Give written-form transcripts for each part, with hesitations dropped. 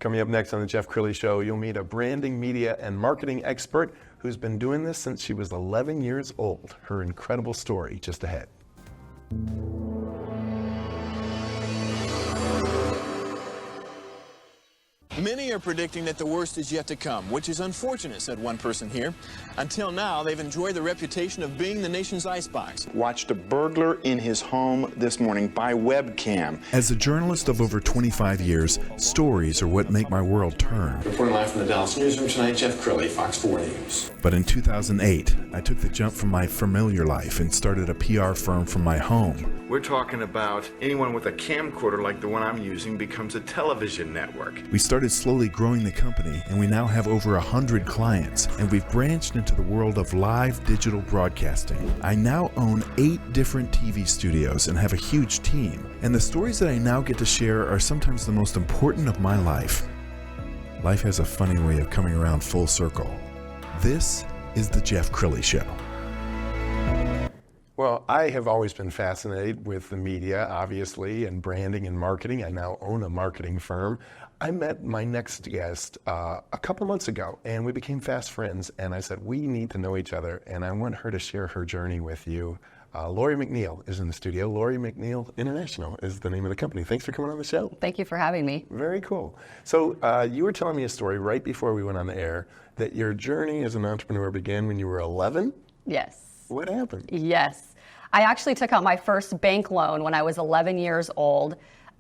Coming up next on the Jeff Crilley Show, you'll meet a branding, media, and marketing expert who's been doing this since she was 11 years old. Her incredible story just ahead. Many are predicting that the worst is yet to come, which is unfortunate, said one person here. Until now, they've enjoyed the reputation of being the nation's icebox. Watched a burglar in his home this morning by webcam. As a journalist of over 25 years, stories are what make my world turn. Reporting live from the Dallas newsroom tonight, Jeff Crilley, Fox 4 News. But in 2008, I took the jump from my familiar life and started a PR firm from my home. We're talking about anyone with a camcorder like the one I'm using becomes a television network. We started slowly growing the company, and we now have over 100 clients, and we've branched into the world of live digital broadcasting. I now own 8 different TV studios and have a huge team, and the stories that I now get to share are sometimes the most important of my life. Life has a funny way of coming around full circle. This is the Jeff Crilley Show. Well, I have always been fascinated with the media, obviously, and branding and marketing. I now own a marketing firm. I met my next guest a couple months ago, and we became fast friends. And I said, we need to know each other, and I want her to share her journey with you. Lori McNeil is in the studio. Lori McNeil International is the name of the company. Thanks for coming on the show. Thank you for having me. Very cool. So you were telling me a story right before we went on the air that your journey as an entrepreneur began when you were 11? Yes. What happened? Yes. I actually took out my first bank loan when I was 11 years old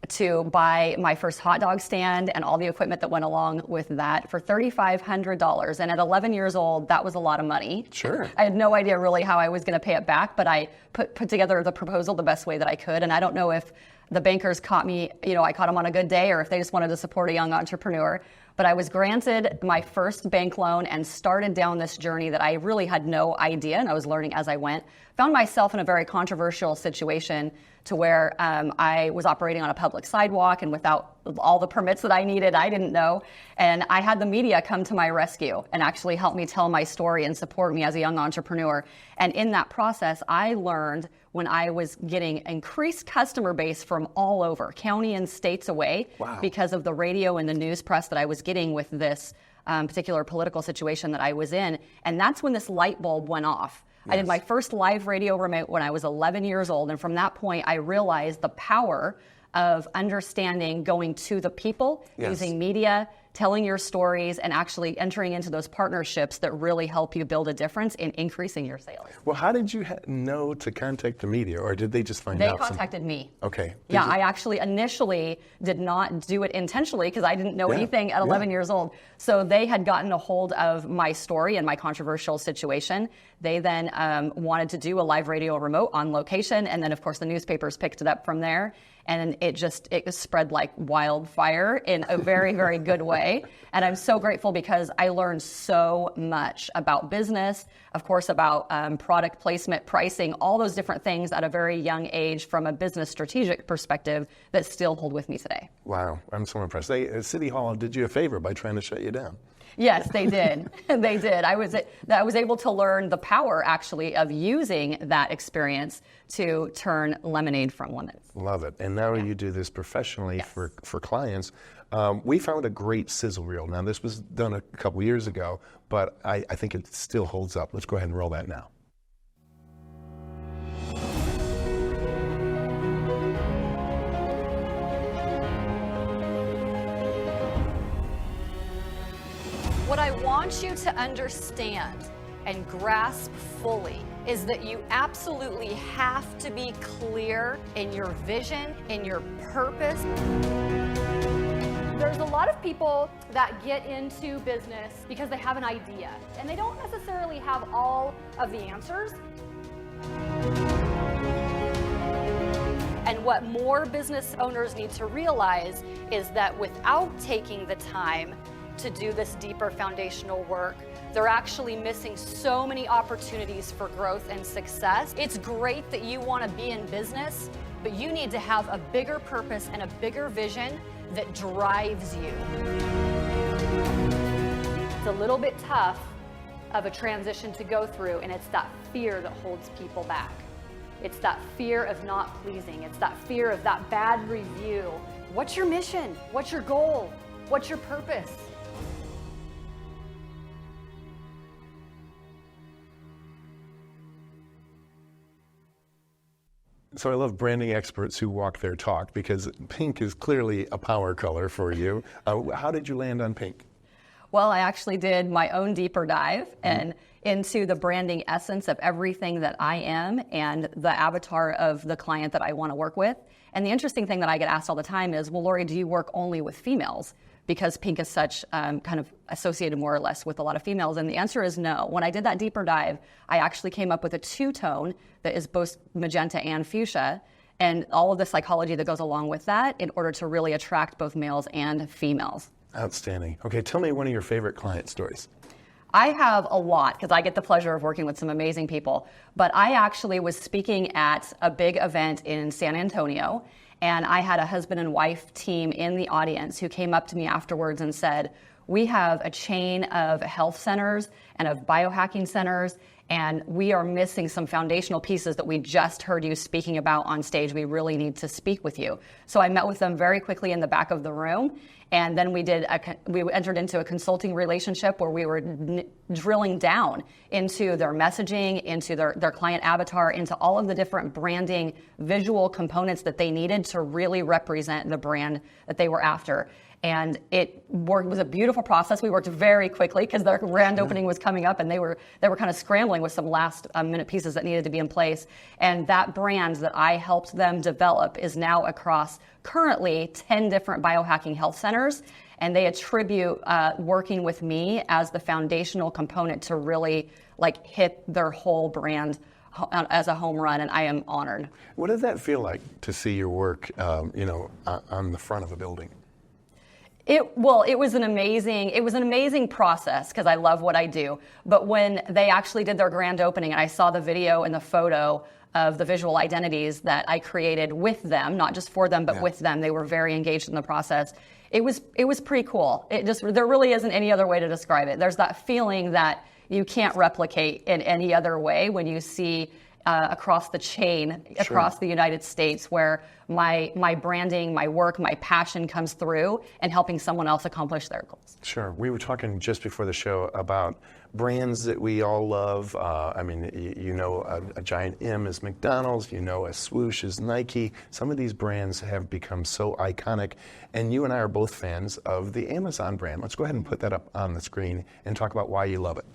to buy my first hot dog stand and all the equipment that went along with that for $3,500. And at 11 years old, that was a lot of money. Sure. I had no idea really how I was going to pay it back, but I put together the proposal the best way that I could. And I don't know if the bankers caught me, I caught them on a good day, or if they just wanted to support a young entrepreneur. But I was granted my first bank loan and started down this journey that I really had no idea, and I was learning as I went. Found myself in a very controversial situation to where I was operating on a public sidewalk, and without all the permits that I needed, I didn't know. And I had the media come to my rescue and actually help me tell my story and support me as a young entrepreneur. And in that process, I learned when I was getting increased customer base from all over, county and states away, because of the radio and the news press that I was getting with this particular political situation that I was in. And that's when this light bulb went off. Yes. I did my first live radio remote when I was 11 years old. And from that point, I realized the power of understanding going to the people, using media, telling your stories, and actually entering into those partnerships that really help you build a difference in increasing your sales. Well, how did you know to contact the media, or did they just find out? They contacted me. Okay. Yeah, I actually initially did not do it intentionally because I didn't know anything at 11 years old. So they had gotten a hold of my story and my controversial situation. They then wanted to do a live radio remote on location, and then of course the newspapers picked it up from there. And it spread like wildfire in a very, very good way. And I'm so grateful because I learned so much about business, of course, about product placement, pricing, all those different things at a very young age from a business strategic perspective that still hold with me today. Wow, I'm so impressed. City Hall did you a favor by trying to shut you down. Yes, they did. They did. I was able to learn the power, actually, of using that experience to turn lemonade from lemons. Love it. And now you do this professionally for clients. We found a great sizzle reel. Now, this was done a couple years ago, but I think it still holds up. Let's go ahead and roll that now. What I want you to understand and grasp fully is that you absolutely have to be clear in your vision, in your purpose. There's a lot of people that get into business because they have an idea, and they don't necessarily have all of the answers. And what more business owners need to realize is that without taking the time to do this deeper foundational work, they're actually missing so many opportunities for growth and success. It's great that you want to be in business, but you need to have a bigger purpose and a bigger vision that drives you. It's a little bit tough of a transition to go through, and it's that fear that holds people back. It's that fear of not pleasing. It's that fear of that bad review. What's your mission? What's your goal? What's your purpose? So I love branding experts who walk their talk, because pink is clearly a power color for you. How did you land on pink? Well, I actually did my own deeper dive and into the branding essence of everything that I am and the avatar of the client that I want to work with. And the interesting thing that I get asked all the time is, well, Lori, do you work only with females? Because pink is such kind of associated more or less with a lot of females. And the answer is no. When I did that deeper dive, I actually came up with a two-tone that is both magenta and fuchsia, and all of the psychology that goes along with that in order to really attract both males and females. Outstanding. Okay, tell me one of your favorite client stories. I have a lot, because I get the pleasure of working with some amazing people. But I actually was speaking at a big event in San Antonio, and I had a husband and wife team in the audience who came up to me afterwards and said, we have a chain of health centers and of biohacking centers, and we are missing some foundational pieces that we just heard you speaking about on stage. We really need to speak with you. So I met with them very quickly in the back of the room, and then we entered into a consulting relationship where we were drilling down into their messaging, into their client avatar, into all of the different branding visual components that they needed to really represent the brand that they were after. And it was a beautiful process. We worked very quickly because their grand opening was coming up, and they were kind of scrambling with some last minute pieces that needed to be in place. And that brand that I helped them develop is now across currently 10 different biohacking health centers, and they attribute working with me as the foundational component to really hit their whole brand as a home run, and I am honored. What does that feel like to see your work, on the front of a building? It was an amazing process because I love what I do. But when they actually did their grand opening and I saw the video and the photo of the visual identities that I created with them, not just for them, but with them, they were very engaged in the process. It was pretty cool. There really isn't any other way to describe it. There's that feeling that you can't replicate in any other way when you see across the chain, across the United States, where my branding, my work, my passion comes through and helping someone else accomplish their goals. Sure. We were talking just before the show about brands that we all love. A giant M is McDonald's, a swoosh is Nike. Some of these brands have become so iconic, and you and I are both fans of the Amazon brand. Let's go ahead and put that up on the screen and talk about why you love it.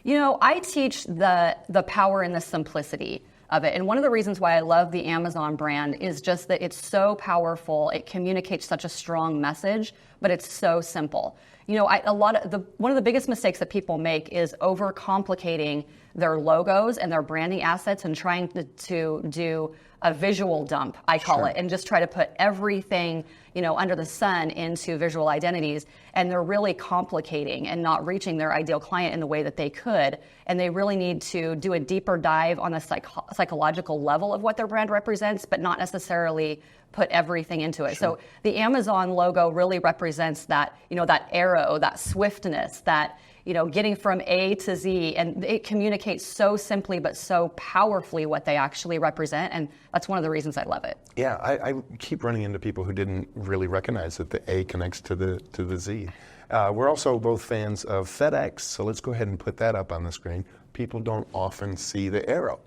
I teach the power and the simplicity of it. And one of the reasons why I love the Amazon brand is just that it's so powerful. It communicates such a strong message, but it's so simple. One of the biggest mistakes that people make is overcomplicating their logos and their branding assets and trying to do a visual dump, I call it, and just try to put everything, under the sun into visual identities. And they're really complicating and not reaching their ideal client in the way that they could. And they really need to do a deeper dive on the psychological level of what their brand represents, but not necessarily put everything into it. So the Amazon logo really represents that, that arrow, that swiftness, that, getting from A to Z, and it communicates so simply but so powerfully what they actually represent, and that's one of the reasons I love it. Yeah, I keep running into people who didn't really recognize that the A connects to the Z. We're also both fans of FedEx, so let's go ahead and put that up on the screen. People don't often see the arrow.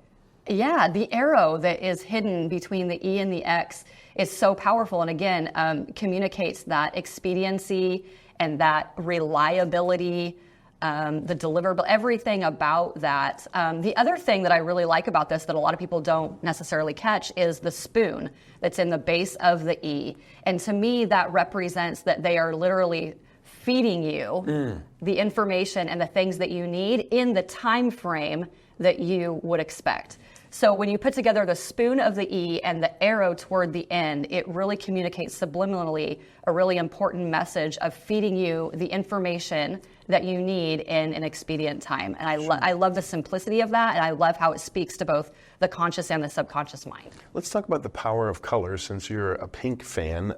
Yeah, the arrow that is hidden between the E and the X is so powerful, and again, communicates that expediency and that reliability, the deliverable, everything about that. The other thing that I really like about this that a lot of people don't necessarily catch is the spoon that's in the base of the E. And to me, that represents that they are literally feeding you the information and the things that you need in the time frame that you would expect. So when you put together the spoon of the E and the arrow toward the end, it really communicates subliminally a really important message of feeding you the information that you need in an expedient time. And I love the simplicity of that, and I love how it speaks to both the conscious and the subconscious mind. Let's talk about the power of color, since you're a pink fan.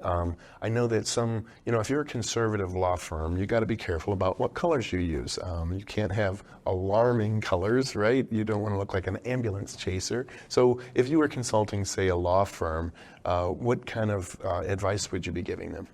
I know that if you're a conservative law firm, you got to be careful about what colors you use. You can't have alarming colors, right? You don't want to look like an ambulance chaser. So if you were consulting, say, a law firm, what kind of advice would you be giving them?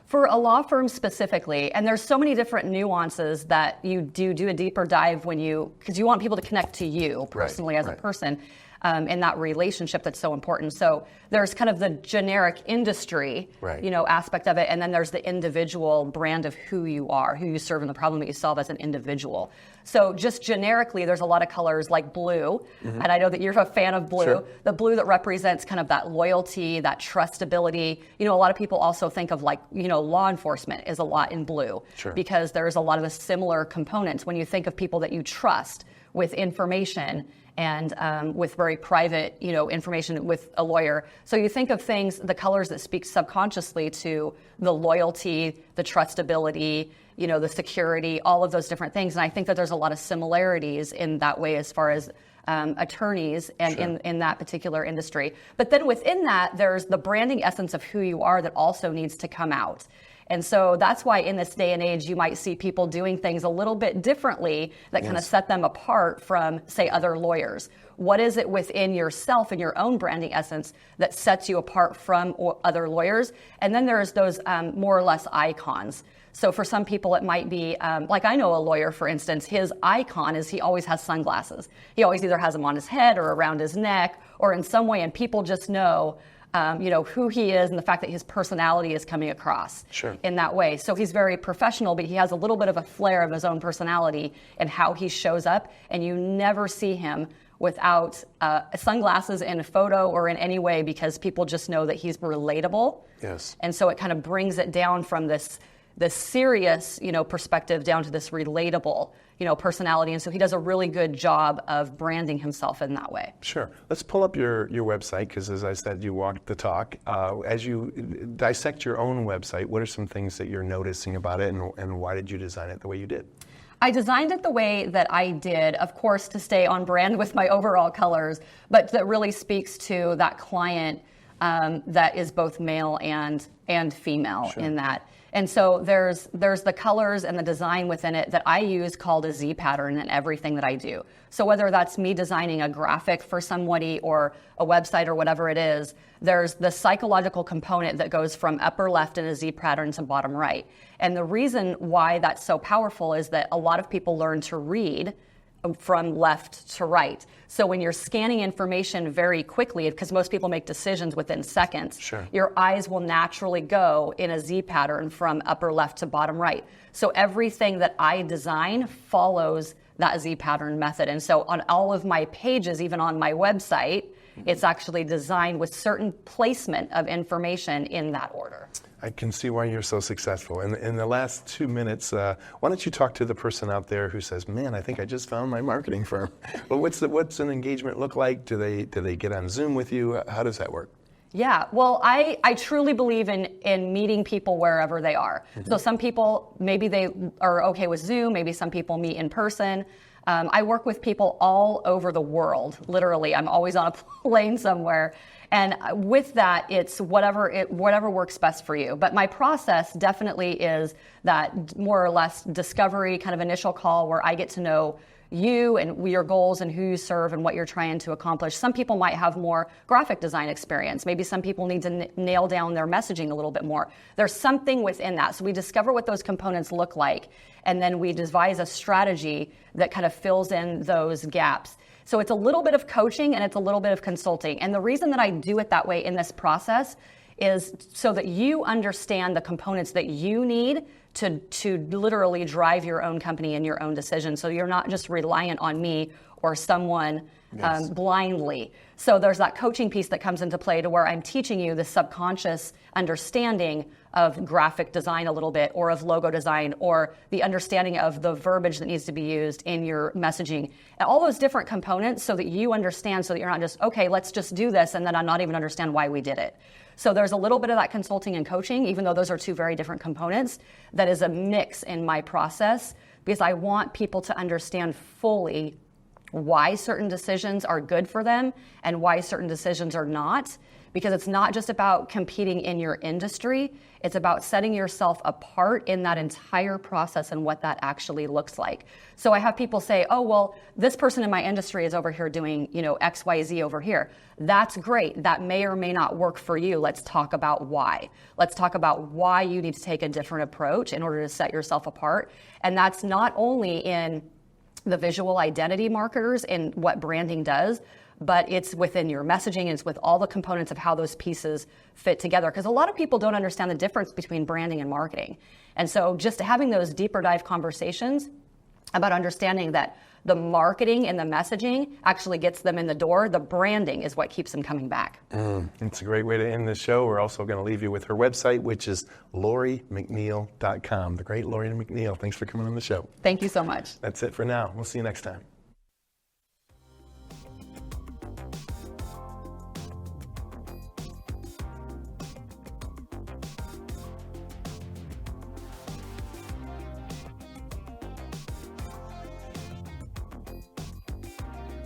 For a law firm specifically, and there's so many different nuances that you do a deeper dive because you want people to connect to you personally as a person in that relationship that's so important. So there's kind of the generic industry, aspect of it, and then there's the individual brand of who you are, who you serve, and the problem that you solve as an individual. So just generically, there's a lot of colors like blue, and I know that you're a fan of blue. Sure. The blue that represents kind of that loyalty, that trustability. A lot of people also think of law enforcement is a lot in blue because there's a lot of the similar components when you think of people that you trust with information and with very private, information with a lawyer. So you think of things, the colors that speak subconsciously to the loyalty, the trustability, the security, all of those different things. And I think that there's a lot of similarities in that way as far as attorneys and in that particular industry. But then within that, there's the branding essence of who you are that also needs to come out. And so that's why in this day and age, you might see people doing things a little bit differently that kind of set them apart from, say, other lawyers. What is it within yourself and your own branding essence that sets you apart from other lawyers? And then there's those more or less icons. So for some people, it might be, like I know a lawyer, for instance, his icon is he always has sunglasses. He always either has them on his head or around his neck or in some way, and people just know who he is and the fact that his personality is coming across in that way. So he's very professional, but he has a little bit of a flair of his own personality and how he shows up, and you never see him without sunglasses in a photo or in any way because people just know that he's relatable. Yes. And so it kind of brings it down from this serious, perspective down to this relatable, personality. And so he does a really good job of branding himself in that way. Sure. Let's pull up your website because, as I said, you walk the talk. As you dissect your own website, what are some things that you're noticing about it, and why did you design it the way you did? I designed it the way that I did, of course, to stay on brand with my overall colors, but that really speaks to that client that is both male and female in that. And so there's the colors and the design within it that I use called a Z pattern in everything that I do. So whether that's me designing a graphic for somebody or a website or whatever it is, there's the psychological component that goes from upper left in a Z pattern to bottom right. And the reason why that's so powerful is that a lot of people learn to read from left to right. So when you're scanning information very quickly, because most people make decisions within seconds, your eyes will naturally go in a Z pattern from upper left to bottom right. So everything that I design follows that Z pattern method. And so on all of my pages, even on my website, it's actually designed with certain placement of information in that order. I can see why you're so successful. In the last 2 minutes, why don't you talk to the person out there who says, "Man, I think I just found my marketing firm." Well, what's an engagement look like? Do they get on Zoom with you? How does that work? Yeah, well, I truly believe in meeting people wherever they are. So some people, maybe they are okay with Zoom, maybe some people meet in person. I work with people all over the world, literally. I'm always on a plane somewhere. And with that, it's whatever works best for you. But my process definitely is that more or less discovery kind of initial call where I get to know you and your goals and who you serve and what you're trying to accomplish. Some people might have more graphic design experience. Maybe some people need to nail down their messaging a little bit more. There's something within that. So we discover what those components look like, and then we devise a strategy that kind of fills in those gaps. So it's a little bit of coaching and it's a little bit of consulting. And the reason that I do it that way in this process is so that you understand the components that you need to literally drive your own company and your own decisions. So you're not just reliant on me or someone blindly. So there's that coaching piece that comes into play to where I'm teaching you the subconscious understanding of graphic design a little bit, or of logo design, or the understanding of the verbiage that needs to be used in your messaging. And all those different components so that you understand, so that you're not just, okay, let's just do this, and then I'm not even understand why we did it. So there's a little bit of that consulting and coaching, even though those are two very different components. That is a mix in my process, because I want people to understand fully why certain decisions are good for them and why certain decisions are not. because it's not just about competing in your industry, it's about setting yourself apart in that entire process and what that actually looks like. So I have people say, oh, well, this person in my industry is over here doing, X, Y, Z over here. That's great. That may or may not work for you. Let's talk about why. Let's talk about why you need to take a different approach in order to set yourself apart. And that's not only in the visual identity marketers and what branding does, but it's within your messaging and it's with all the components of how those pieces fit together. Because a lot of people don't understand the difference between branding and marketing. And so just having those deeper dive conversations about understanding that the marketing and the messaging actually gets them in the door, the branding is what keeps them coming back. It's a great way to end the show. We're also going to leave you with her website, which is LoriMcNeil.com. The great Lori McNeil. Thanks for coming on the show. Thank you so much. That's it for now. We'll see you next time.